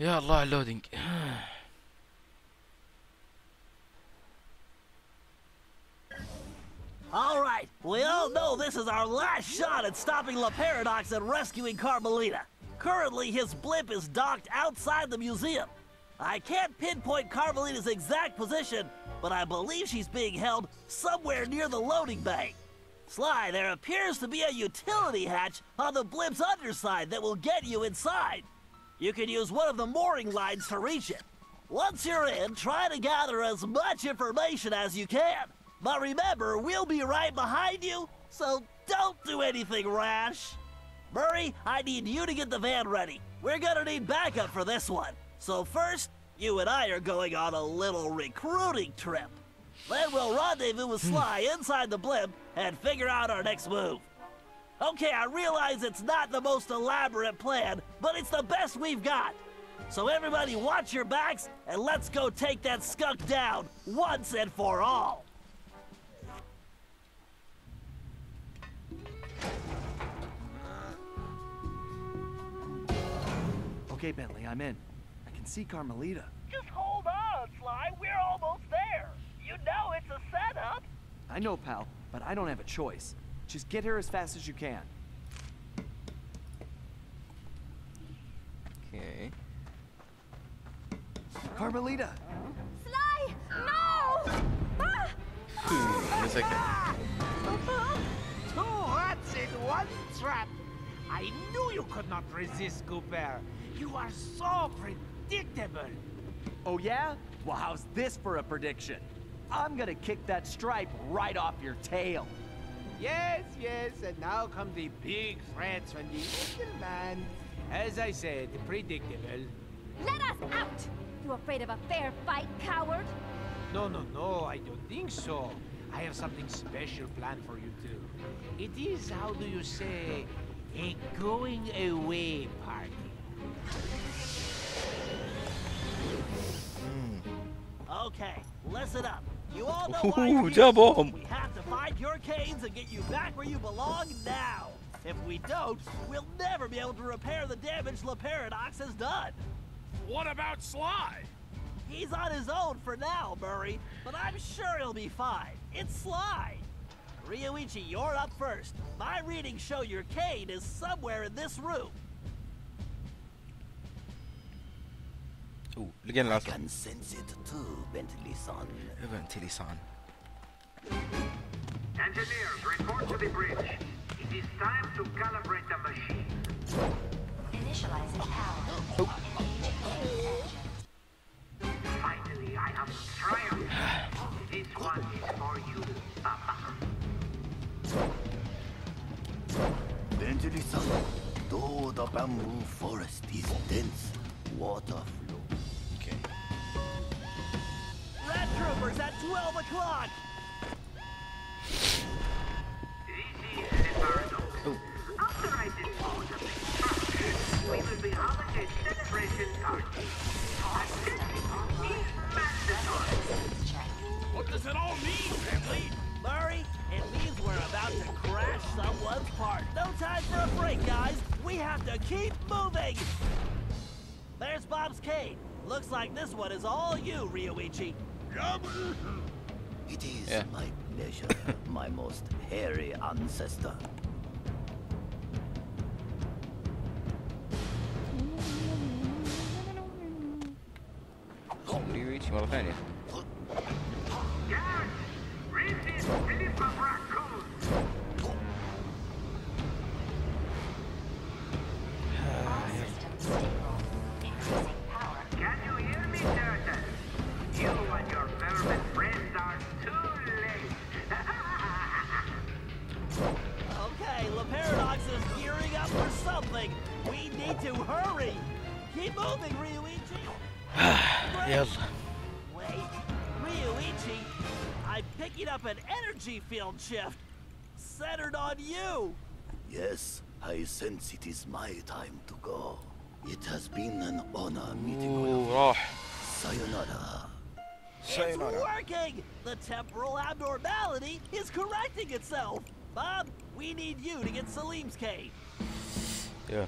يا الله اللودينج. All right, we all know this is our last shot at stopping La Paradox and rescuing Carmelita. Currently, his blimp is docked outside the museum. I can't pinpoint Carmelita's exact position, but I believe she's being held somewhere near the loading bay. Sly, there appears to be a utility hatch on the blimp's underside that will get you inside. You can use one of the mooring lines to reach it. Once you're in, try to gather as much information as you can. But remember, we'll be right behind you, so don't do anything rash. Murray, I need you to get the van ready. We're gonna need backup for this one. So first, you and I are going on a little recruiting trip. Then we'll rendezvous with Sly inside the blimp and figure out our next move. Okay, I realize it's not the most elaborate plan, but it's the best we've got. So everybody watch your backs, and let's go take that skunk down once and for all. Okay, Bentley, I'm in. I can see Carmelita. Just hold on, Sly. We're almost there. You know it's a setup. I know, pal, but I don't have a choice. Just get here as fast as you can. Okay. Carmelita! Sly! No! Wait a second. Two rats in one trap. I knew you could not resist, Cooper. You are so predictable. Oh yeah? Well, how's this for a prediction? I'm gonna kick that stripe right off your tail. Yes, yes, and now come the big threats from the little man. As I said, predictable. Let us out! You afraid of a fair fight, coward? No, no, no, I don't think so. I have something special planned for you too. It is, how do you say, a going away party. Okay, listen up. You all know why you're here. جابهم. We have to find your canes and get you back where you belong now. If we don't, we'll never be able to repair the damage La Paradox has done. What about Sly? He's on his own for now, Murray, but I'm sure he'll be fine. It's Sly. Ryoichi, you're up first. My readings show your cane is somewhere in this room. اوه لقينا العصا. can sense it too, Bentley-san. Bentley-san. Engineers, report to the bridge. It is time to calibrate the machine. Initializing power. Finally, I have triumphed. This one is for you, Papa. Bentley-san, though the bamboo forest is dense, water flow. Okay. Red Troopers at 12 o'clock. This is the paradox. After I dispose of the structure, we will be having a celebration party. Attendance is mandatory. What does it all mean, Bentley? Murray, it means we're about to crash someone's part. No time for a break, guys. We have to keep moving. There's Bob's cane. Looks like this one is all you, Ryoichi. It is my pleasure, my most hairy ancestor. ريويتشي مرة ثانية. Yes! This is Philip of Raccoon. All systems stable. Increasing power. Can you hear me, Turtle? You and your vermin friends are too late. Okay, La Paradox is gearing up for something. We need to hurry. Keep moving, Ryoichi. يلا. Wait, Ryoichi, I'm picking up an energy field shift centered on you. Yes, I sense it is my time to go. It has been an honor meeting with you. راح. Sayonara. It's working! The temporal abnormality is correcting itself. Bob, we need you to get Salim's cane. Yeah.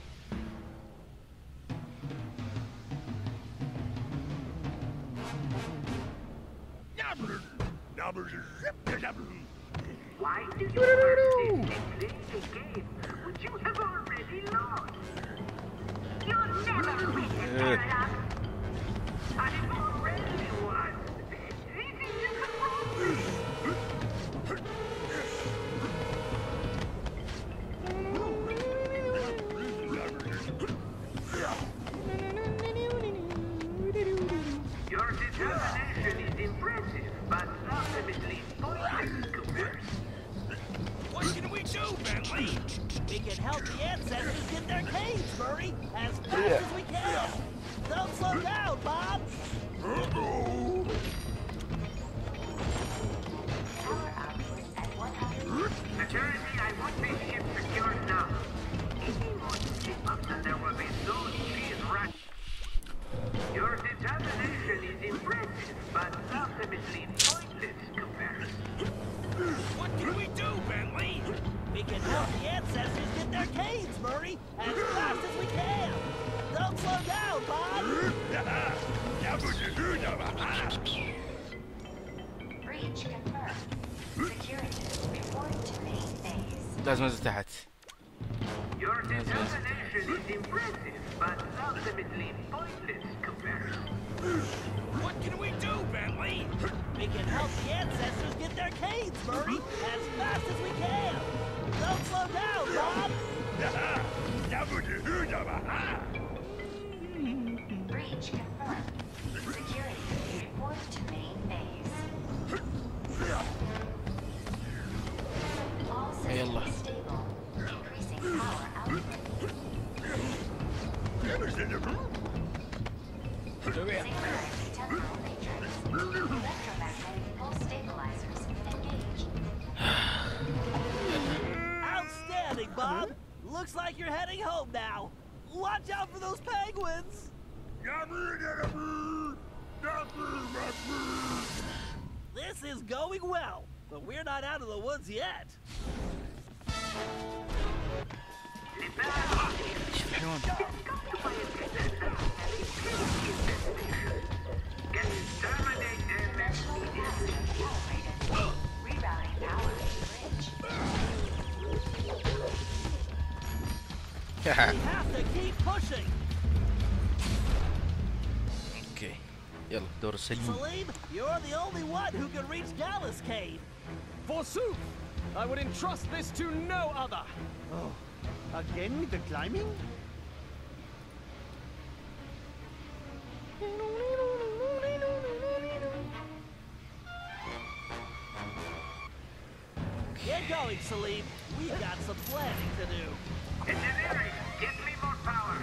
Why do you persist in playing a game which you have already lost? You'll never win, Paradox. I've already won. This is the problem. Your determination is impressive, but ultimately pointless compared. What can we do, Bentley? We can help the ancestors get their caves, Murray, as fast as we can. Don't slow down, Bob. Power output at 100. Security, I want this ship secured now. Any more slip-ups and there will be no cheese rush. Your determination is impressive, but ultimately pointless compared. What can we do, Bentley? We can help the ancestors get their caves, Murray, as fast as we can. Don't slow down, Bob. Breach confirmed. Security, report to main base. لازم انزل تحت. Your determination is impressive, but ultimately pointless compared. What can we do, Bentley? We can help the ancestors get their caves, Murray, as fast as we can. Don't slow down, Bob. Breach confirmed. Security, report to main base. All يلا. systems stable. Increasing power output. Synchronizing temporal matrix. Electromagnetic pulse stabilizers engaged. Outstanding, Bob. Looks like you're heading home now. Watch out for those penguins. This is going well, but we're not out of the woods yet. شوف الحيوان. Conventional capacity calibrated. Rerouting power to bridge. We have to keep pushing. اوكي يلا دور السليم. Salim, you're the only one who can reach Gallus Cave. Forsooth! I would entrust this to no other! Oh, again with the climbing? Get going, Salim. We've got some planning to do. Engineering, get me more power.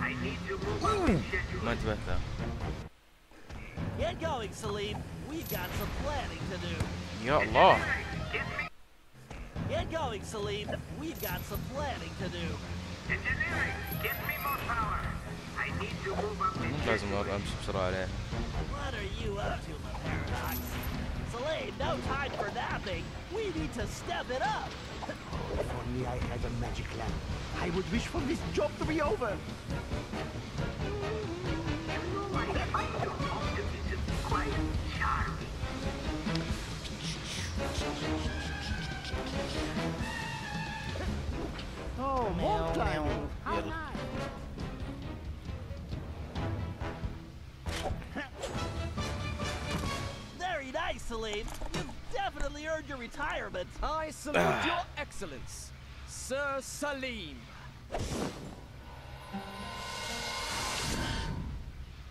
I need to move up in schedule. ما انتبهت له. Get going, Salim. We've got some planning to do. يا الله. Get me. Get going, Salim. We've got some planning to do. Engineering, get me more power. I need to move up in مو لازم امشي بسرعة عليه. What are you up to, my paradox? Salim, no time for napping. We need to step it up. If only I had a magic lamp, I would wish for this job to be over. I find your optimism quite charming. Oh, more climbing. How يلا. nice. Very nice, Salim. You've definitely earned your retirement. I salute your excellence, Sir Salim.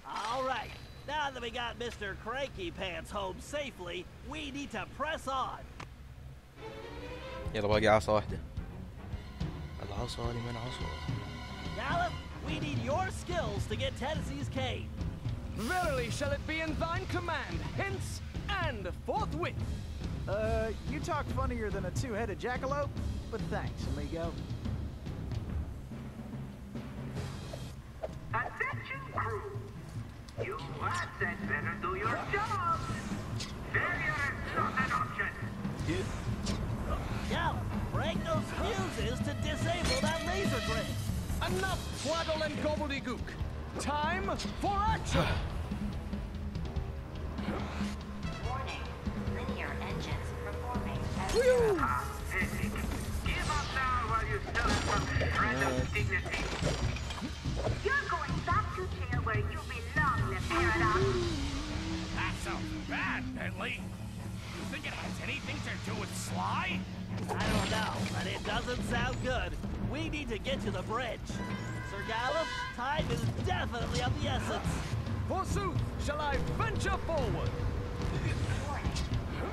All right. Now that we got Mr. Cranky Pants home safely, we need to press on. يلا باقي عصا واحدة. العصا لمن عصا. Gallop, we need your skills to get Tennessee's cave. Verily shall it be in thine command, hence and forthwith. You talk funnier than a two-headed jackalope, but thanks, amigo. Attention crew. You lads had better do your job. Failure is not an option. Gallop, break those fuses to disable that laser grid. Enough twaddle and gobbledygook. Time for action! Warning. Linear that, Bentley? You think it has anything to do with Sly? I don't know, but it doesn't sound good. We need to get to the bridge. Sir Gallup, time is definitely of the essence. Forsooth, shall I venture forward? Warning.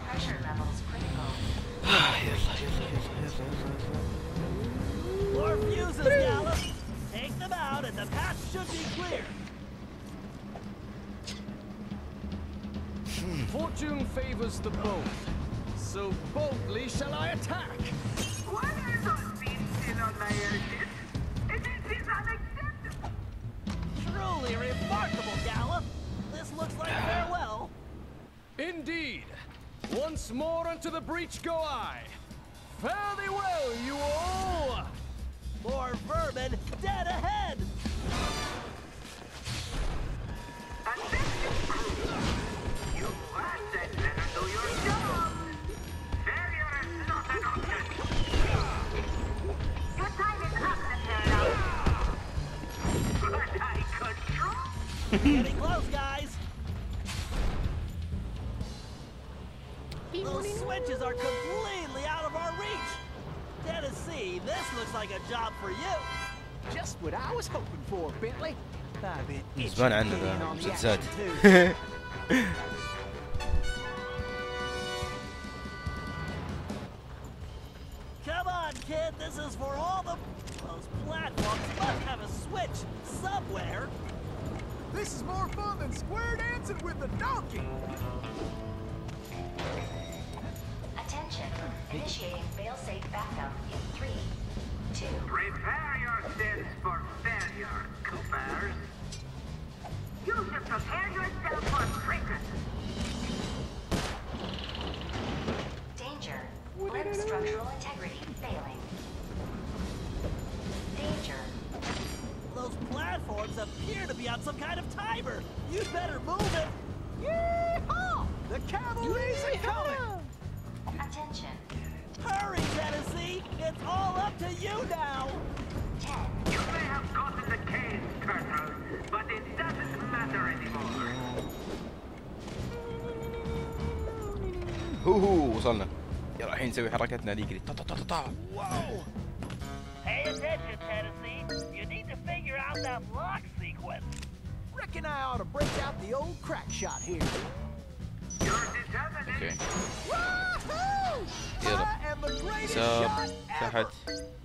Pressure levels critical. More fuses, Gallup. Take them out and the path should be clear. Fortune favors the bold. So boldly shall I attack. Why are those beasts still on my airship? It is unacceptable. Truly remarkable, Gallup. This looks like farewell. Indeed. Once more unto the breach go I. Fare thee well, you all. More vermin dead ahead. Attention, crew. You assets better do your job. Failure is not an option. Your time is up, Sanzaru. But I control. Getting close, guys. Those switches are completely out of our reach. Tennessee, this looks like a job for you. Just what I was hoping for, Bentley. I've been itching زمان to عنه get in ذا on the مسدسات. action, too. Come on, kid. This is for all those platforms must have a switch somewhere. This is more fun than square dancing with a donkey. Attention. Initiating fail-safe backup in 3, 2. Prepare yourselves for failure, Coopers. You should prepare yourself for friction. Danger. Blimp structural integrity failing. Danger. Those platforms appear to be on some kind of timer. You'd better move it. Yeehaw! The cavalry's coming. Attention. Hurry, Tennessee. It's all up to you now. 10. You may have gotten the case, Turtle, but it doesn't matter anymore. هو وصلنا. يلا الحين نسوي حركتنا ذيك اللي طا طا طا طا. Whoa! Pay attention, Tennessee. You need to figure out that lock sequence. Reckon I ought to break out the old crack shot here. Your determination. اوكي. Woohoo! يلا. I am the greatest يسار shot تحت ever.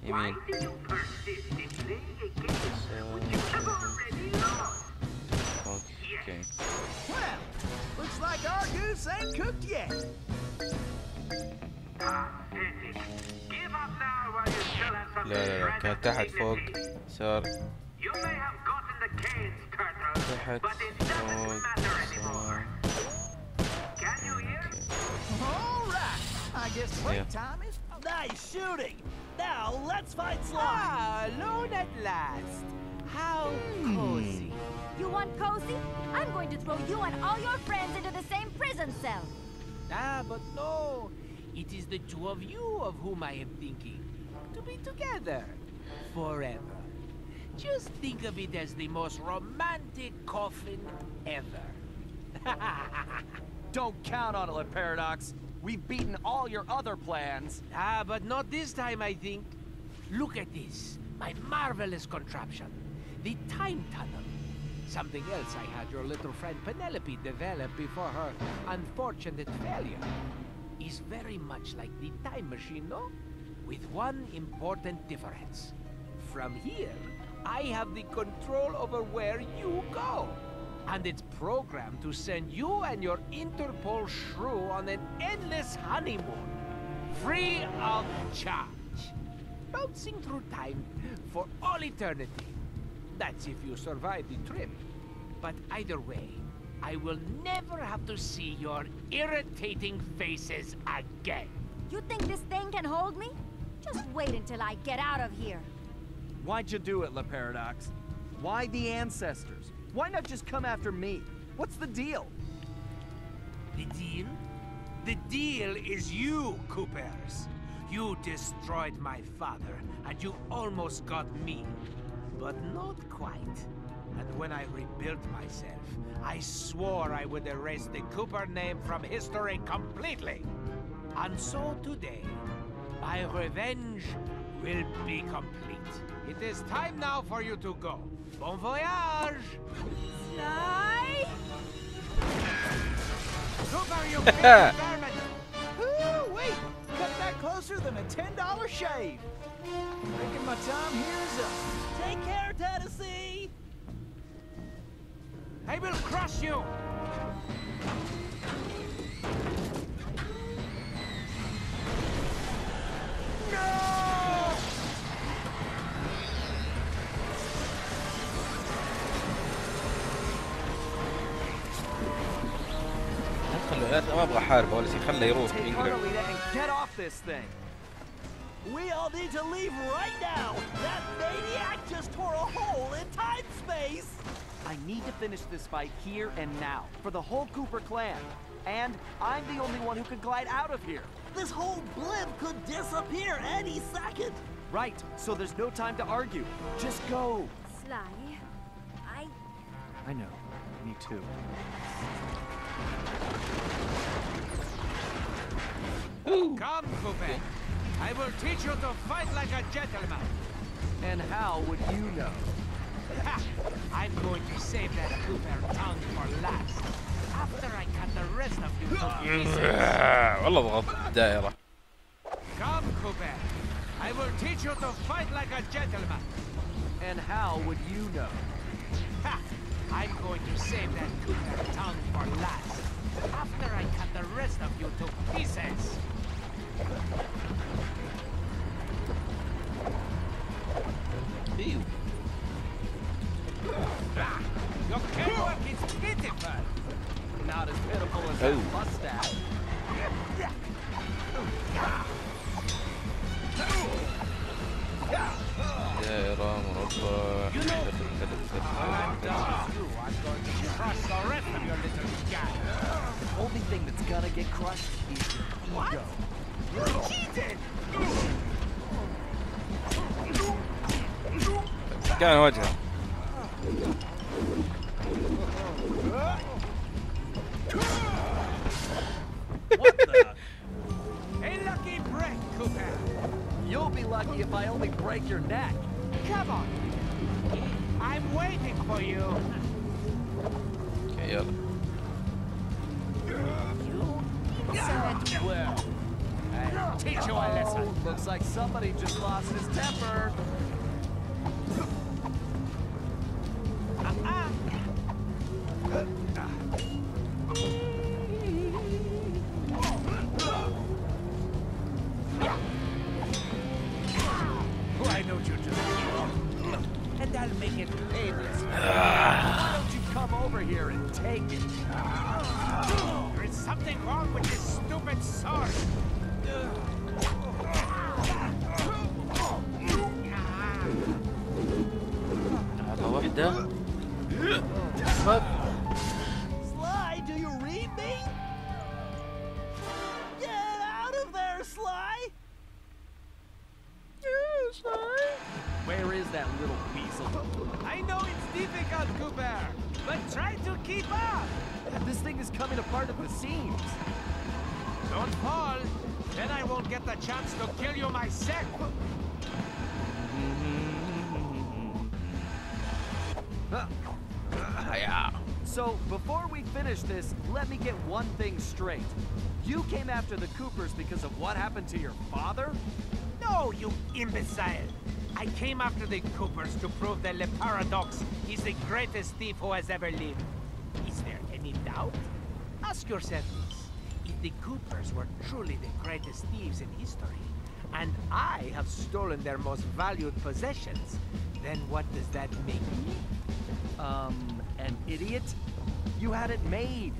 يمين. Why do you persist in playing a game which you have already lost? اوكي. Well, looks like our goose ain't cooked yet. Pathetic. Give up now while you still have something لا لا لا كانت تحت فوق يسار You may have gotten the canes, Turtle, تحت but it doesn't فوق matter anymore. يسار. Can you hear? All right. I guess break time is. Nice shooting. Now let's find Sly. Ah, alone at last. How cozy. You want cozy? I'm going to throw you and all your friends into the same prison cell. Ah, but no. It is the two of you of whom I am thinking. To be together. Forever. Just think of it as the most romantic coffin ever. Don't count on it, Paradox. We've beaten all your other plans. Ah, but not this time, I think. Look at this. My marvelous contraption. The time tunnel. Something else I had your little friend Penelope develop before her unfortunate failure. Is very much like the time machine, no? With one important difference. From here, I have the control over where you go. And it's programmed to send you and your Interpol shrew on an endless honeymoon. Free of charge. Bouncing through time for all eternity. That's if you survive the trip. But either way, I will never have to see your irritating faces again. You think this thing can hold me? Just wait until I get out of here. Why'd you do it, Paradox? Why the ancestors? Why not just come after me? What's the deal? The deal? The deal is you, Coopers. You destroyed my father, and you almost got me. But not quite. And when I rebuilt myself, I swore I would erase the Cooper name from history completely. And so today, my revenge will be complete. It is time now for you to go. Bon voyage! Sly? Cooper, you big vermin! Ooh, wait! Cut that closer than a $10 shave. Reckon my time here is up. Take care, Tennessee! I will crush you! ما ابغى احاربه ولا شيء، خله يروح Take ينقلع. Carmelita and get off this thing. We all need to leave right now! That maniac just tore a hole in time-space! I need to finish this fight here and now, for the whole Cooper clan. And I'm the only one who can glide out of here. This whole blimp could disappear any second! Right, so there's no time to argue. Just go. Sly, I know. Me too. Come, Cooper. I will teach you to fight like a gentleman. And how would you know? Ha! I'm going to save that Cooper tongue for last. After I cut the rest of you to pieces. والله ضغط دائرة. Come, Cooper. I will teach you to fight like a gentleman. And how would you know? Ha! I'm going to save that Cooper tongue for last. After I cut the rest of you to pieces. Ew. Your teamwork is pitiful. Not as pitiful as that mustache. دائرة مربع. You know, I'm done with you. I'm going to crush the rest of your little gang. The only thing that's gonna get crushed is your ego. You cheated! كان وجهه. What the? A lucky break, Cooper. You'll be lucky if I only break your neck. Come on. I'm waiting for you. Okay, يلا. Well, I'll teach you a lesson. Looks like somebody just lost his temper. Why don't you just and I'll make it painless. Why don't you come over here and take it? There is something wrong with this stupid sword. هذا واحدة. Sly, do you read me? Get out of there, Sly! Where is that little weasel? I know it's difficult, Cooper, but try to keep up. This thing is coming apart at the seams. Don't fall, then I won't get the chance to kill you myself. So, before we finish this, let me get one thing straight. You came after the Coopers because of what happened to your father? No, you imbecile! I came after the Coopers to prove that Le Paradox is the greatest thief who has ever lived. Is there any doubt? Ask yourself this. If the Coopers were truly the greatest thieves in history, and I have stolen their most valued possessions, then what does that make me? An idiot? You had it made.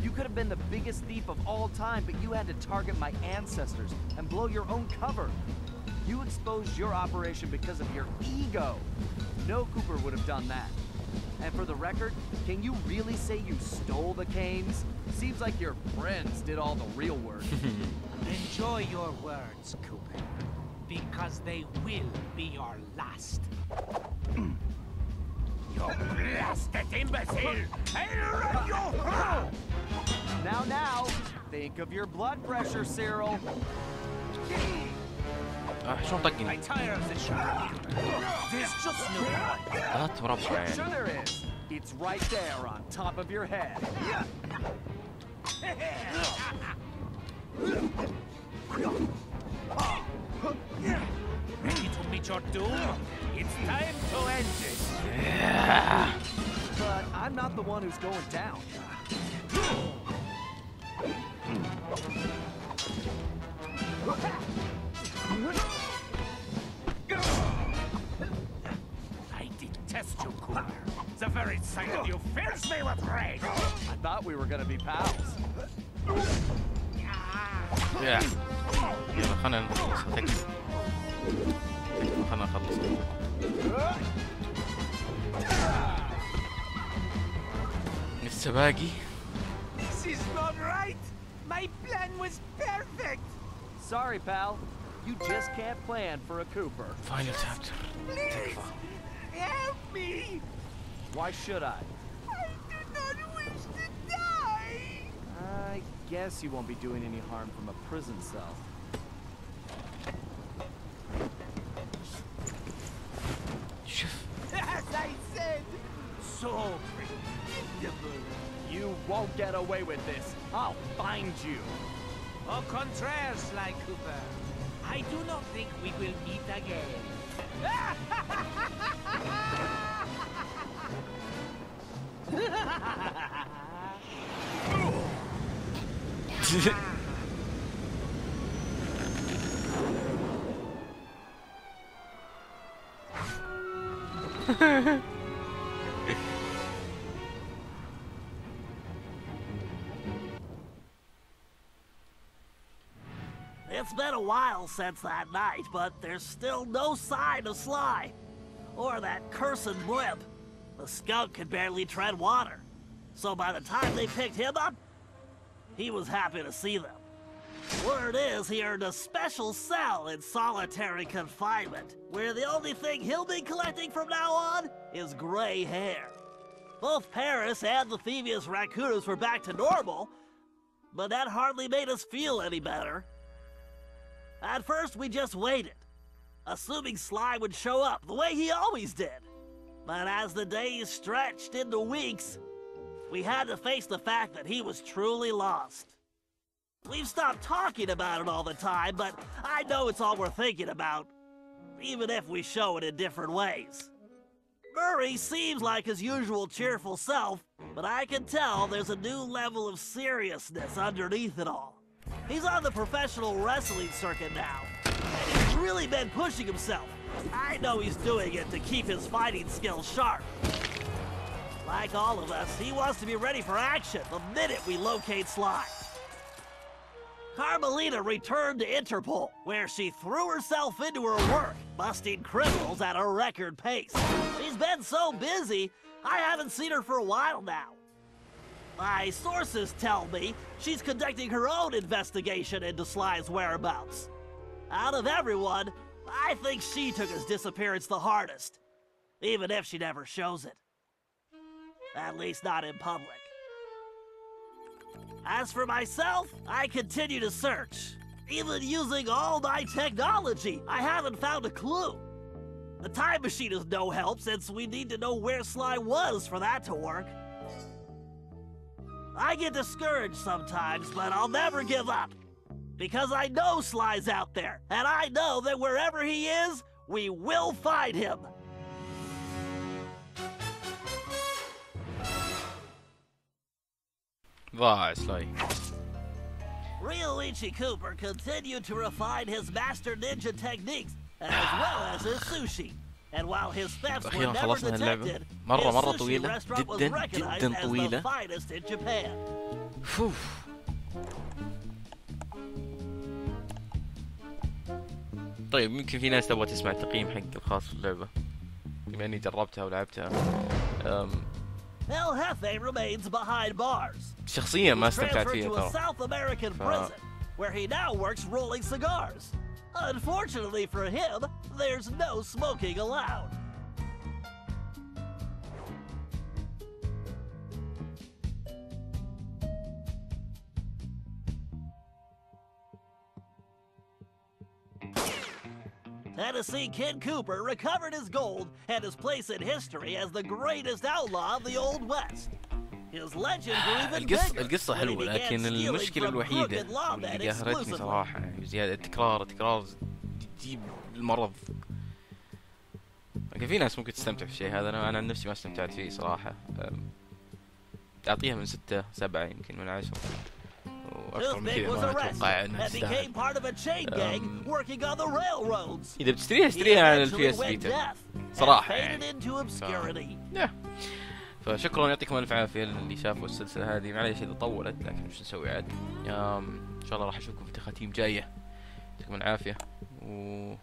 You could have been the biggest thief of all time, but you had to target my ancestors and blow your own cover. You exposed your operation because of your ego. No Cooper would have done that. And for the record, can you really say you stole the canes? Seems like your friends did all the real work. Enjoy your words, Cooper, because they will be your last. You blasted imbecile! I'll run you through! Now, think of your blood pressure, Cyril. شلون طقني؟ I tire of this shot. There's just no point. ثلاث مربع يعني. Sure there is. It's right there on top of your head. Ready to meet your doom? It's time to end it. But I'm not the one who's going down. I detest you, Cooper. The very sight of you fills me with rage. I thought we were gonna be pals. يلا خلنا نخلصها تكفى. خلنا نخلص. لسه باقي. This is not right. My plan was perfect. Sorry, pal. You just can't plan for a Cooper. Final chapter. Please, help me. Why should I? I do not wish to die. I guess you won't be doing any harm from a prison cell. As I said, so predictable. You won't get away with this. I'll find you. Au contraire, Sly Cooper. I do not think we will meet again. It's been a while since that night, but there's still no sign of Sly. Or that cursed blimp. The skunk could barely tread water. So by the time they picked him up, he was happy to see them. Word is he earned a special cell in solitary confinement, where the only thing he'll be collecting from now on is gray hair. Both Paris and the Thievius Raccoonus were back to normal, but that hardly made us feel any better. At first, we just waited, assuming Sly would show up the way he always did. But as the days stretched into weeks, we had to face the fact that he was truly lost. We've stopped talking about it all the time, but I know it's all we're thinking about, even if we show it in different ways. Murray seems like his usual cheerful self, but I can tell there's a new level of seriousness underneath it all. He's on the professional wrestling circuit now, and he's really been pushing himself. I know he's doing it to keep his fighting skills sharp. Like all of us, he wants to be ready for action the minute we locate Sly. Carmelita returned to Interpol, where she threw herself into her work, busting criminals at a record pace. She's been so busy, I haven't seen her for a while now. My sources tell me she's conducting her own investigation into Sly's whereabouts. Out of everyone, I think she took his disappearance the hardest, even if she never shows it. At least not in public. As for myself, I continue to search. Even using all my technology, I haven't found a clue. The time machine is no help since we need to know where Sly was for that to work. I get discouraged sometimes, but I'll never give up. Because I know Sly's out there, and I know that wherever he is, we will find him. ضاع سلاي. Ryoichi Cooper continued to refine his master ninja techniques as well as his sushi. And while his thefts were أخيرا never خلصنا اللعبة. detected, مرة his مرة sushi طويلة restaurant was جدا recognized جدا as the طويلة. finest in Japan. فوف. طيب يمكن في ناس تبغى تسمع التقييم حق الخاص في اللعبة بما اني جربتها ولعبتها. El Jefe remains behind bars. شخصيا ما He's استمتعت transferred فيها to a ترى. South American prison, where he now works rolling cigars. Unfortunately for him, there's no smoking allowed. and to see Kid Cooper recovered his gold and his place in history as the greatest outlaw of the Old West. His legend grew even bigger. القصة حلوة لكن المشكلة الوحيدة اللي قهرتني صراحة يعني زيادة التكرار تجيب المرض. لكن في ناس ممكن تستمتع في الشيء هذا، أنا عن نفسي ما استمتعت فيه صراحة. أعطيها من 6 7 يمكن من 10. وأكثر من كذا ما أتوقع أنها تستاهل. إذا بتشتريها اشتريها على البي اس فيتا صراحة يعني. فشكرا يعطيكم الف عافيه اللي شافوا السلسله هذه. معليش اذا طولت لكن وش نسوي عاد. ان شاء الله راح اشوفكم في تخاتيم جايه. يعطيكم العافيه و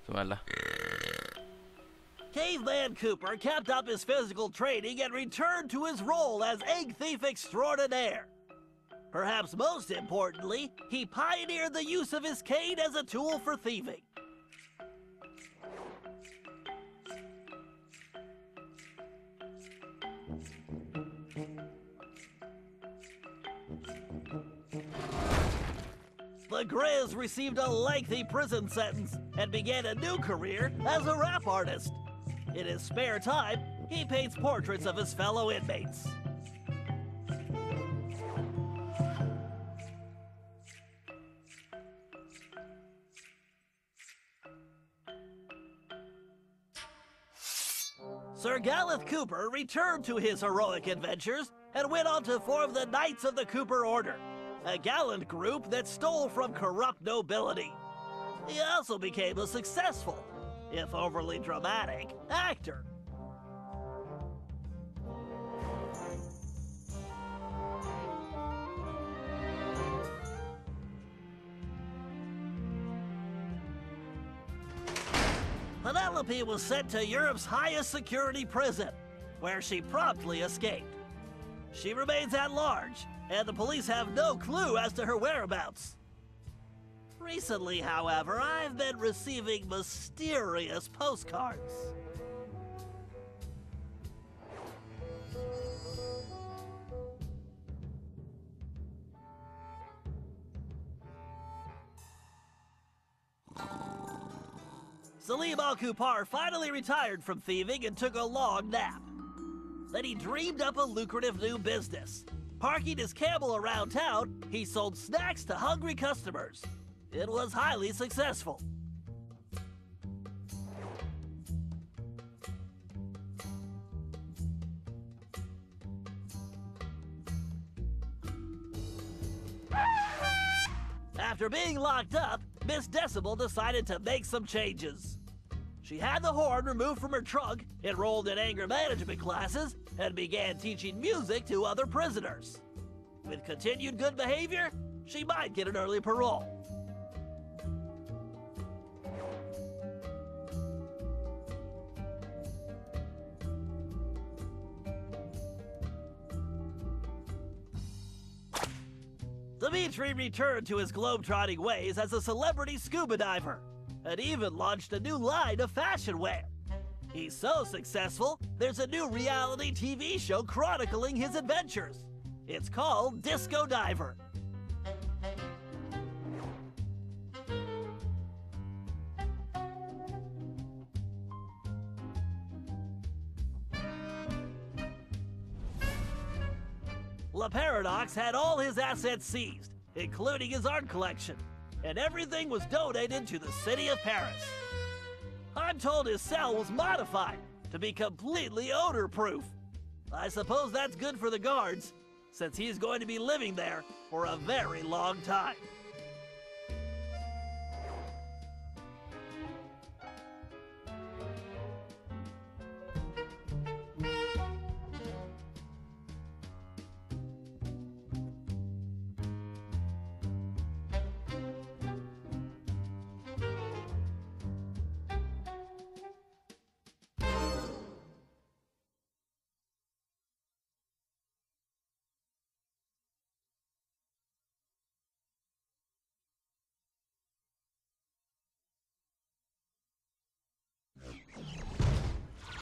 في امان الله. Caveman Cooper kept up his physical training and returned to his role as egg thief extraordinaire. Perhaps most importantly, he pioneered the use of his cane as a tool for thieving. The Grizz received a lengthy prison sentence and began a new career as a rap artist. In his spare time, he paints portraits of his fellow inmates. Sir Galeth Cooper returned to his heroic adventures and went on to form the Knights of the Cooper Order, a gallant group that stole from corrupt nobility. He also became a successful, if overly dramatic, actor. Penelope was sent to Europe's highest security prison, where she promptly escaped. She remains at large, and the police have no clue as to her whereabouts. Recently, however, I've been receiving mysterious postcards. Salim Al-Kupar finally retired from thieving and took a long nap. Then he dreamed up a lucrative new business. Parking his camel around town, he sold snacks to hungry customers. It was highly successful. After being locked up, Miss Decibel decided to make some changes. She had the horn removed from her trunk, enrolled in anger management classes, and began teaching music to other prisoners. With continued good behavior, she might get an early parole. Dimitri returned to his globetrotting ways as a celebrity scuba diver, and even launched a new line of fashion wear. He's so successful, there's a new reality TV show chronicling his adventures. It's called Disco Diver. La Paradox had all his assets seized, including his art collection, and everything was donated to the city of Paris. I'm told his cell was modified to be completely odor-proof. I suppose that's good for the guards, since he's going to be living there for a very long time.